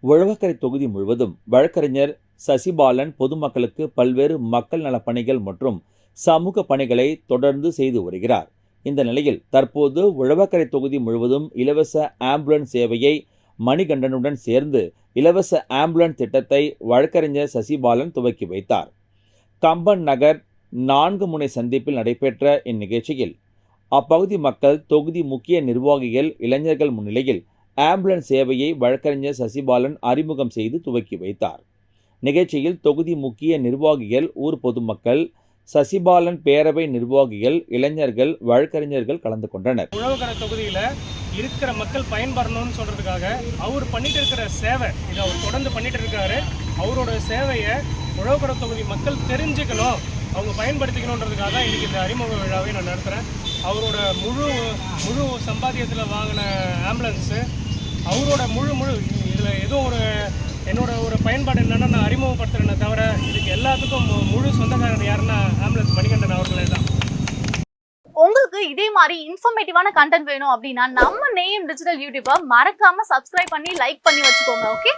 உழவக்கரை தொகுதி முழுவதும் வழக்கறிஞர் சசிபாலன் பொதுமக்களுக்கு பல்வேறு மக்கள் நலப் பணிகள் மற்றும் சமூக பணிகளை தொடர்ந்து செய்து வருகிறார். இந்த நிலையில் தற்போது உழவக்கரை தொகுதி முழுவதும் இலவச ஆம்புலன்ஸ் சேவையை மணிகண்டனுடன் சேர்ந்து இலவச ஆம்புலன்ஸ் திட்டத்தை வழக்கறிஞர் சசிபாலன் துவக்கி வைத்தார். கம்பன் நகர் 4 முனை சந்திப்பில் நடைபெற்ற இந்நிகழ்ச்சியில் அப்பகுதி மக்கள், தொகுதி முக்கிய நிர்வாகிகள், இளைஞர்கள் முன்னிலையில் ஆம்புலன்ஸ் சேவையை வழக்கறிஞர் சசிபாலன் அறிமுகம் செய்து துவக்கி வைத்தார். நிகழ்ச்சியில் தொகுதி முக்கிய நிர்வாகிகள், ஊர் பொதுமக்கள், சசிபாலன் பேரவை நிர்வாகிகள், இளைஞர்கள், வழக்கறிஞர்கள் கலந்து கொண்டனர். உழவக்கரை தொகுதியில் இருக்கிற மக்கள் பயன்பெறணும்னு சொல்றதுக்காக அவர் பண்ணிட்டு இருக்கிற சேவை, இதை அவர் தொடர்ந்து பண்ணிட்டு இருக்காரு. அவரோட சேவையை உழவக்கரை தொகுதி மக்கள் தெரிஞ்சுக்கணும், அவங்க பயன்படுத்திக்கணுன்றதுக்காக தான் இன்றைக்கி இந்த அறிமுக விழாவை நான் நடத்துகிறேன். அவரோட முழு சம்பாத்தியத்தில் வாங்கின ஆம்புலன்ஸு, அவரோட முழு இதில் எதுவும் என்னோட ஒரு பயன்பாடு என்னென்னா நான் அறிமுகப்படுத்துகிறேன்னே தவிர இதுக்கு எல்லாத்துக்கும் முழு சொந்தக்காரர் யாருன்னா ஆம்புலன்ஸ் மணிகண்டன் அவர்களே தான். உங்களுக்கு இதே மாதிரி இன்ஃபர்மேட்டிவான கண்டென்ட் வேணும் அப்படின்னா நம்ம நேயம் டிஜிட்டல் யூடியூப்பை மறக்காம சப்ஸ்கிரைப் பண்ணி லைக் பண்ணி வச்சுக்கோங்க. ஓகே.